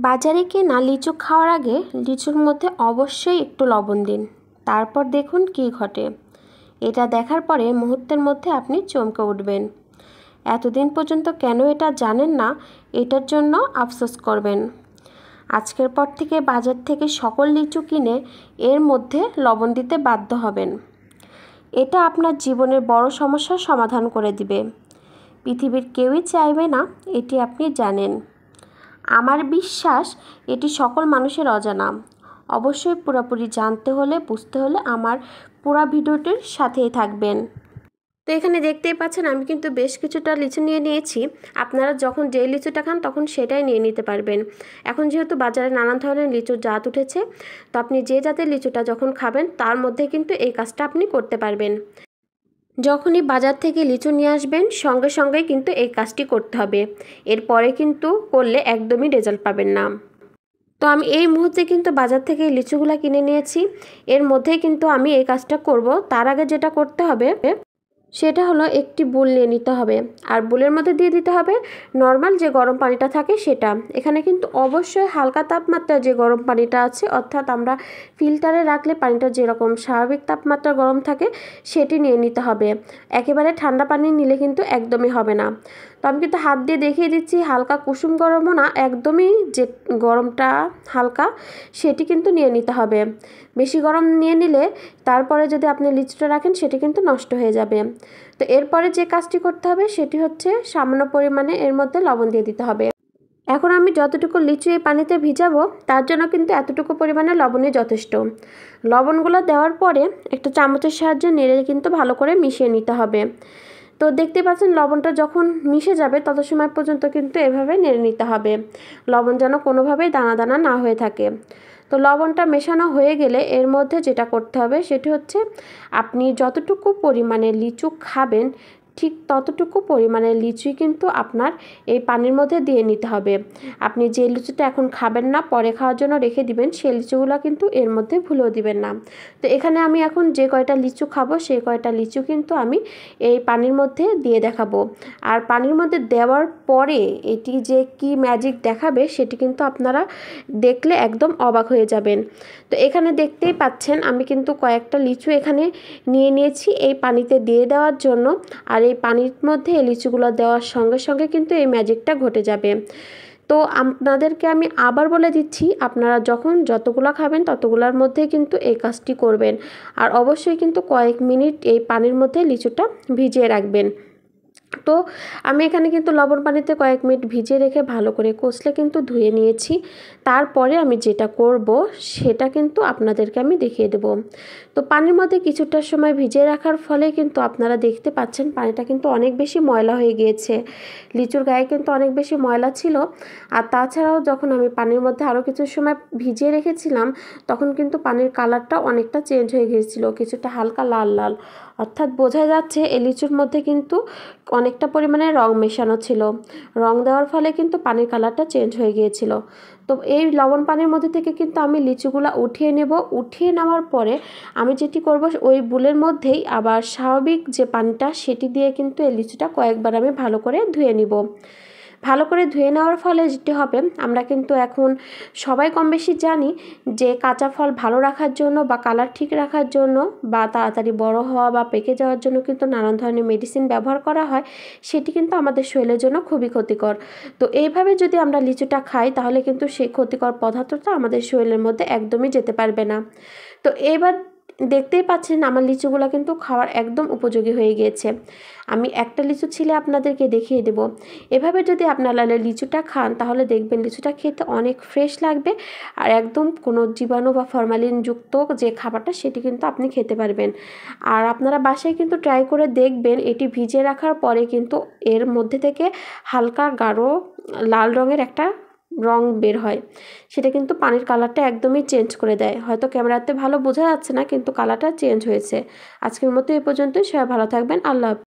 বাজারে কেনা লিচু খাওয়ার আগে লিচুর মধ্যে অবশ্যই একটু লবণ দিন। তারপর দেখুন কী ঘটে। এটা দেখার পরে মুহূর্তের মধ্যে আপনি চমকে উঠবেন। এতদিন পর্যন্ত কেন এটা জানেন না, এটার জন্য আফসোস করবেন। আজকের পর থেকে বাজার থেকে সকল লিচু কিনে এর মধ্যে লবণ দিতে বাধ্য হবেন। এটা আপনার জীবনের বড় সমস্যার সমাধান করে দিবে। পৃথিবীর কেউই চাইবে না এটি আপনি জানেন। আমার বিশ্বাস এটি সকল মানুষের অজানা। অবশ্যই পুরোপুরি জানতে হলে, বুঝতে হলে আমার পুরো ভিডিওটির সাথেই থাকবেন। তো এখানে দেখতেই পাচ্ছেন আমি কিন্তু বেশ কিছুটা লিচু নিয়ে নিয়েছি। আপনারা যখন যে লিচুটা খান তখন সেটাই নিয়ে নিতে পারবেন। এখন যেহেতু বাজারে নানান ধরনের লিচুর জাত উঠেছে, তো আপনি যে জাতের লিচুটা যখন খাবেন তার মধ্যে কিন্তু এই কাজটা আপনি করতে পারবেন। যখনই বাজার থেকে লিচু নিয়ে আসবেন সঙ্গে সঙ্গেই কিন্তু এই কাজটি করতে হবে। এরপরে কিন্তু করলে একদমই রেজাল্ট পাবেন না। তো আমি এই মুহূর্তে কিন্তু বাজার থেকে লিচুগুলা কিনে নিয়েছি। এর মধ্যেই কিন্তু আমি এই কাজটা করব। তার আগে যেটা করতে হবে সেটা হলো একটি বুল নিয়ে নিতে হবে, আর বুলের মধ্যে দিয়ে দিতে হবে নর্মাল যে গরম পানিটা থাকে সেটা। এখানে কিন্তু অবশ্যই হালকা তাপমাত্রার যে গরম পানিটা আছে, অর্থাৎ আমরা ফিল্টারে রাখলে পানিটা যেরকম স্বাভাবিক তাপমাত্রা গরম থাকে সেটি নিয়ে নিতে হবে। একেবারে ঠান্ডা পানি নিলে কিন্তু একদমই হবে না। তো আমি কিন্তু হাত দিয়ে দেখিয়ে দিচ্ছি, হালকা কুসুম গরমও না, একদমই যে গরমটা হালকা সেটি কিন্তু নিয়ে নিতে হবে। বেশি গরম নিয়ে নিলে তারপরে যদি আপনি লিচুটা রাখেন সেটি কিন্তু নষ্ট হয়ে যাবে। তো এরপরে যে কাজটি করতে হবে সেটি হচ্ছে সামান্য পরিমাণে এর মধ্যে লবণ দিয়ে দিতে হবে। এখন আমি যতটুকু লিচু এই পানিতে ভিজাবো তার জন্য কিন্তু এতটুকু পরিমাণে লবণই যথেষ্ট। লবণগুলো দেওয়ার পরে একটা চামচের সাহায্যে নেড়ে কিন্তু ভালো করে মিশিয়ে নিতে হবে। তো দেখতে পাচ্ছেন লবণটা যখন মিশে যাবে তত সময় পর্যন্ত কিন্তু এভাবে নেড়ে নিতে হবে। লবণ যেন কোনোভাবেই দানা দানা না হয়ে থাকে। তো লবণটা মেশানো হয়ে গেলে এর মধ্যে যেটা করতে হবে সেটি হচ্ছে আপনি যতটুকু পরিমাণে লিচু খাবেন ঠিক ততটুকু পরিমাণে লিচুই কিন্তু আপনার এই পানির মধ্যে দিয়ে নিতে হবে। আপনি যে লিচুটা এখন খাবেন না, পরে খাওয়ার জন্য রেখে দিবেন, সেই লিচুগুলো কিন্তু এর মধ্যে ভুলেও দিবেন না। তো এখানে আমি এখন যে কয়টা লিচু খাবো সেই কয়টা লিচু কিন্তু আমি এই পানির মধ্যে দিয়ে দেখাবো। আর পানির মধ্যে দেওয়ার পরে এটি যে কি ম্যাজিক দেখাবে সেটি কিন্তু আপনারা দেখলে একদম অবাক হয়ে যাবেন। তো এখানে দেখতেই পাচ্ছেন আমি কিন্তু কয়েকটা লিচু এখানে নিয়ে নিয়েছি এই পানিতে দিয়ে দেওয়ার জন্য। আর এই পানির মধ্যে এই লিচুগুলো দেওয়ার সঙ্গে সঙ্গে কিন্তু এই ম্যাজিকটা ঘটে যাবে। তো আপনাদেরকে আমি আবার বলে দিচ্ছি, আপনারা যখন যতগুলো খাবেন ততগুলোর মধ্যে কিন্তু এই কাজটি করবেন। আর অবশ্যই কিন্তু কয়েক মিনিট এই পানির মধ্যে লিচুটা ভিজিয়ে রাখবেন। তো আমি এখানে কিন্তু লবণ পানিতে কয়েক মিনিট ভিজিয়ে রেখে ভালো করে কষলে কিন্তু ধুয়ে নিয়েছি। তারপরে আমি যেটা করব সেটা কিন্তু আপনাদেরকে আমি দেখিয়ে দেব। তো পানির মধ্যে কিছুটা সময় ভিজিয়ে রাখার ফলে কিন্তু আপনারা দেখতে পাচ্ছেন পানিটা কিন্তু অনেক বেশি ময়লা হয়ে গিয়েছে। লিচুর গায়ে কিন্তু অনেক বেশি ময়লা ছিল। আর তাছাড়াও যখন আমি পানির মধ্যে আরও কিছু সময় ভিজিয়ে রেখেছিলাম তখন কিন্তু পানির কালারটা অনেকটা চেঞ্জ হয়ে গিয়েছিল, কিছুটা হালকা লাল লাল। অর্থাৎ বোঝা যাচ্ছে এই লিচুর মধ্যে কিন্তু অনেকটা পরিমাণে রং মেশানো ছিল। রং দেওয়ার ফলে কিন্তু পানির কালারটা চেঞ্জ হয়ে গিয়েছিল। তো এই লবণ পানির মধ্যে থেকে কিন্তু আমি লিচুগুলো উঠিয়ে নেব। উঠিয়ে নেওয়ার পরে আমি যেটি করব ওই বুলের মধ্যেই আবার স্বাভাবিক যে পানিটা সেটি দিয়ে কিন্তু এই লিচুটা কয়েকবার আমি ভালো করে ধুয়ে নিব। ভালো করে ধুয়ে নেওয়ার ফলে যেটি হবে, আমরা কিন্তু এখন সবাই কম বেশি জানি যে কাঁচা ফল ভালো রাখার জন্য বা কালার ঠিক রাখার জন্য বা তাড়াতাড়ি বড় হওয়া বা পেকে যাওয়ার জন্য কিন্তু নানান ধরনের মেডিসিন ব্যবহার করা হয়। সেটি কিন্তু আমাদের শরীরের জন্য খুবই ক্ষতিকর। তো এইভাবে যদি আমরা লিচুটা খাই তাহলে কিন্তু সেই ক্ষতিকর পদার্থটা আমাদের শরীরের মধ্যে একদমই যেতে পারবে না। তো এবার দেখতেই পাচ্ছেন আমার লিচুগুলো কিন্তু খাওয়ার একদম উপযোগী হয়ে গিয়েছে। আমি একটা লিচু ছিলে আপনাদেরকে দেখিয়ে দেব। এভাবে যদি আপনারা লিচুটা খান তাহলে দেখবেন লিচুটা খেতে অনেক ফ্রেশ লাগবে। আর একদম কোনো জীবাণু বা ফরমালিনযুক্ত যে খাবারটা সেটি কিন্তু আপনি খেতে পারবেন। আর আপনারা বাসায় কিন্তু ট্রাই করে দেখবেন, এটি ভিজিয়ে রাখার পরে কিন্তু এর মধ্যে থেকে হালকা গাঢ় লাল রঙের একটা রং বের হয়। সেটা কিন্তু পানির কালারটা একদমই চেঞ্জ করে দেয়। হয়তো ক্যামেরাতে ভালো বোঝা যাচ্ছে না কিন্তু কালারটা চেঞ্জ হয়েছে। আজকের মতো এ পর্যন্তই। সবাই ভালো থাকবেন। আল্লাহ হাফেজ।